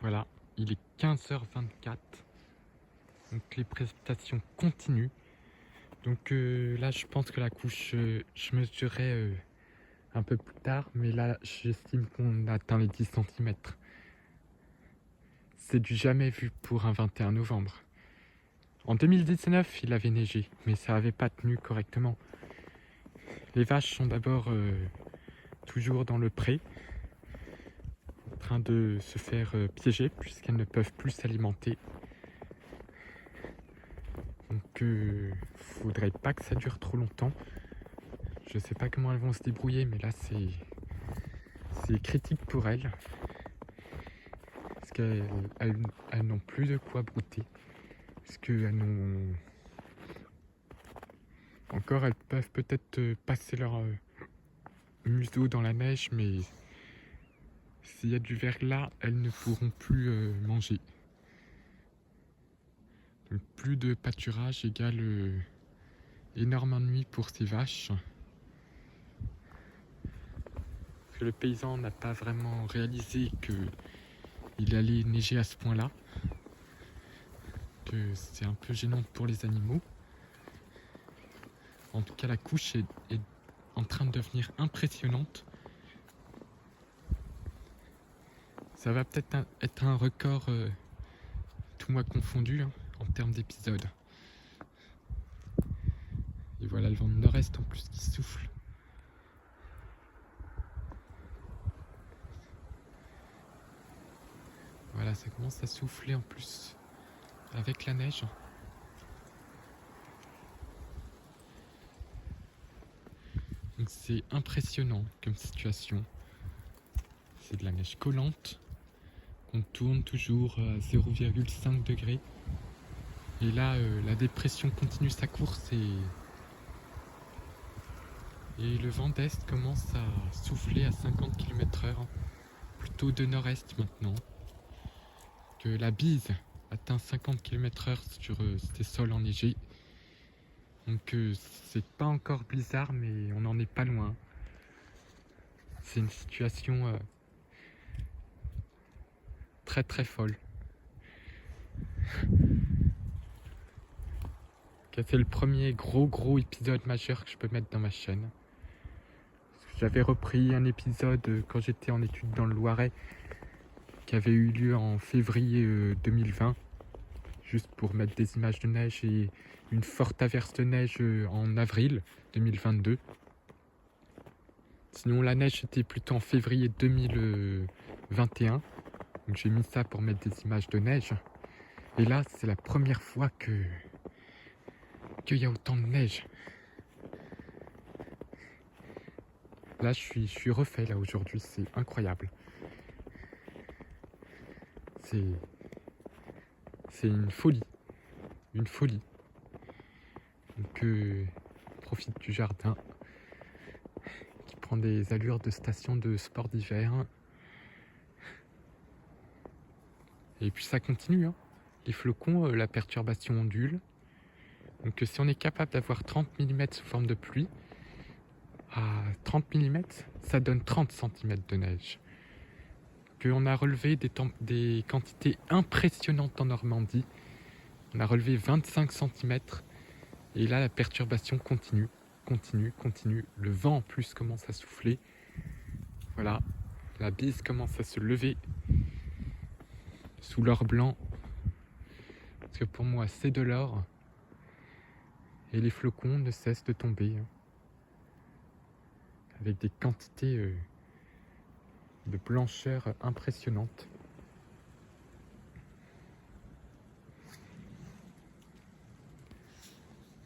Voilà, il est 15h24. Donc les prestations continuent. Donc là, je pense que la couche, je mesurerai un peu plus tard. Mais là, j'estime qu'on a atteint les 10 cm. C'est du jamais vu pour un 21 novembre. En 2019, il avait neigé, mais ça n'avait pas tenu correctement. Les vaches sont d'abord toujours dans le pré, en train de se faire piéger puisqu'elles ne peuvent plus s'alimenter. Donc faudrait pas que ça dure trop longtemps. Je sais pas comment elles vont se débrouiller, mais là c'est critique pour elles. Parce qu'elles n'ont plus de quoi brouter. Parce qu'elles n'ont... Encore, elles peuvent peut-être passer leur museau dans la neige, mais s'il y a du verglas, elles ne pourront plus manger. Donc, plus de pâturage égale énorme ennui pour ces vaches. Parce que le paysan n'a pas vraiment réalisé qu'il allait neiger à ce point-là. Que c'est un peu gênant pour les animaux. En tout cas, la couche est en train de devenir impressionnante. Ça va peut-être être un record tout mois confondu hein, en termes d'épisodes. Et voilà le vent de nord-est en plus qui souffle. Voilà, ça commence à souffler en plus avec la neige. Donc c'est impressionnant comme situation. C'est de la neige collante. On tourne toujours à 0,5 degrés. Et là, la dépression continue sa course et le vent d'est commence à souffler à 50 km/h, plutôt de nord-est maintenant. Que la bise atteint 50 km/h sur ces sols enneigés. Donc c'est pas encore blizzard, mais on n'en est pas loin. C'est une situation très très folle. C'est le premier gros épisode majeur que je peux mettre dans ma chaîne. J'avais repris un épisode quand j'étais en études dans le Loiret qui avait eu lieu en février 2020, juste pour mettre des images de neige et une forte averse de neige en avril 2022. Sinon la neige était plutôt en février 2021, donc j'ai mis ça pour mettre des images de neige. Et là c'est la première fois qu'il y a autant de neige. Là je suis refait là aujourd'hui, c'est incroyable. C'est une folie. Une folie. Donc on profite du jardin qui prend des allures de station de sport d'hiver. Et puis ça continue. Hein. Les flocons, la perturbation ondule. Donc si on est capable d'avoir 30 mm sous forme de pluie, à 30 mm, ça donne 30 cm de neige. Qu'on a relevé des quantités impressionnantes en Normandie. On a relevé 25 cm. Et là, la perturbation continue. Le vent en plus commence à souffler. Voilà, la bise commence à se lever sous l'or blanc. Parce que pour moi, c'est de l'or. Et les flocons ne cessent de tomber. Avec des quantités de blancheur impressionnantes.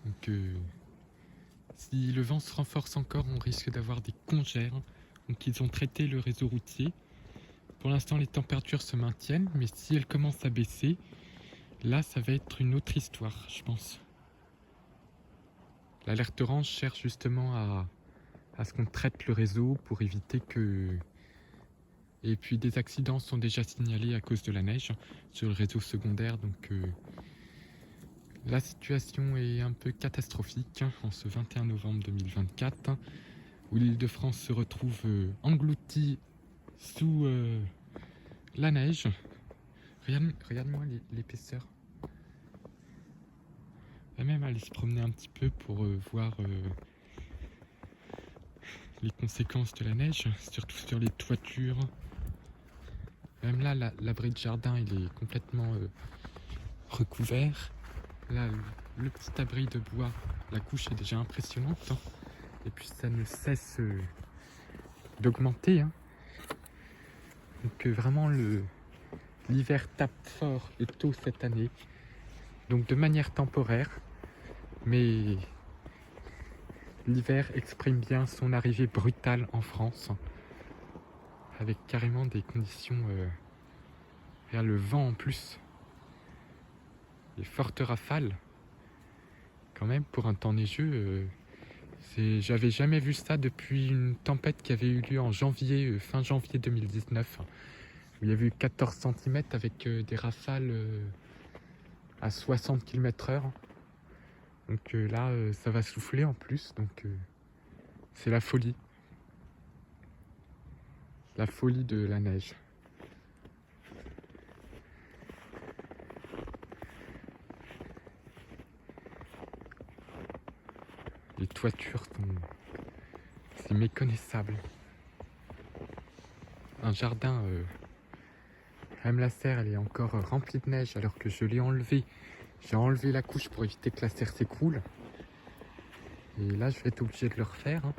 Donc, si le vent se renforce encore, on risque d'avoir des congères. Donc, ils ont traité le réseau routier. Pour l'instant, les températures se maintiennent, mais si elles commencent à baisser, là, ça va être une autre histoire, je pense. L'alerte orange cherche justement à ce qu'on traite le réseau pour éviter que... Et puis des accidents sont déjà signalés à cause de la neige sur le réseau secondaire, donc la situation est un peu catastrophique en ce 21 novembre 2024, où l'Île-de-France se retrouve engloutie sous la neige. Regarde-moi l'épaisseur. On va même aller se promener un petit peu pour voir les conséquences de la neige, surtout sur les toitures. Même là, l'abri de jardin, il est complètement recouvert. Là, le petit abri de bois, la couche est déjà impressionnante, hein. Et puis ça ne cesse d'augmenter, hein. Donc vraiment, l'hiver tape fort et tôt cette année. Donc de manière temporaire, mais l'hiver exprime bien son arrivée brutale en France, avec carrément des conditions vers le vent en plus, les fortes rafales. Quand même, pour un temps neigeux, j'avais jamais vu ça depuis une tempête qui avait eu lieu en janvier, fin janvier 2019, où il y avait eu 14 cm avec des rafales à 60 km/h. Donc là, ça va souffler en plus, donc c'est la folie. La folie de la neige. Les toitures c'est méconnaissable. Un jardin, même la serre, elle est encore remplie de neige alors que je l'ai enlevée. J'ai enlevé la couche pour éviter que la serre s'écroule. Et là, je vais être obligé de le refaire, hein.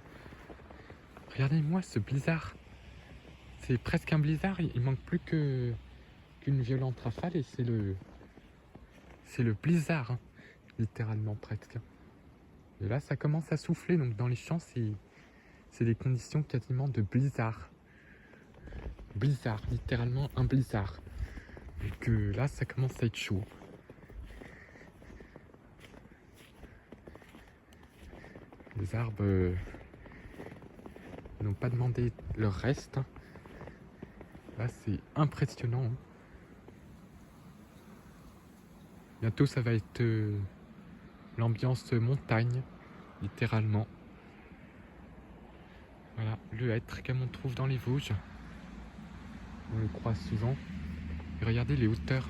Regardez-moi ce blizzard. C'est presque un blizzard, il manque plus qu'une violente rafale et c'est le blizzard, hein. Littéralement presque. Et là, ça commence à souffler, donc dans les champs, c'est des conditions quasiment de blizzard. Blizzard, littéralement un blizzard. Donc là, ça commence à être chaud. Les arbres n'ont pas demandé leur reste. Là, c'est impressionnant, hein. Bientôt, ça va être l'ambiance montagne, littéralement. Voilà, le hêtre comme on trouve dans les Vosges. On le croise souvent. Et regardez les hauteurs.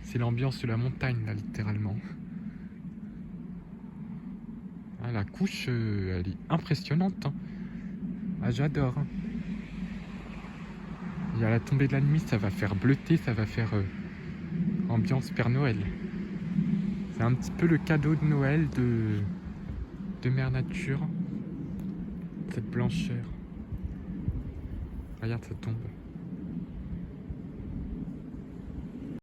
C'est l'ambiance de la montagne, là, littéralement. Ah, la couche, elle est impressionnante, hein. Ah, j'adore, hein. Et à la tombée de la nuit, ça va faire bleuter, ça va faire ambiance Père Noël. C'est un petit peu le cadeau de Noël de Mère Nature. Cette blancheur. Regarde, ça tombe.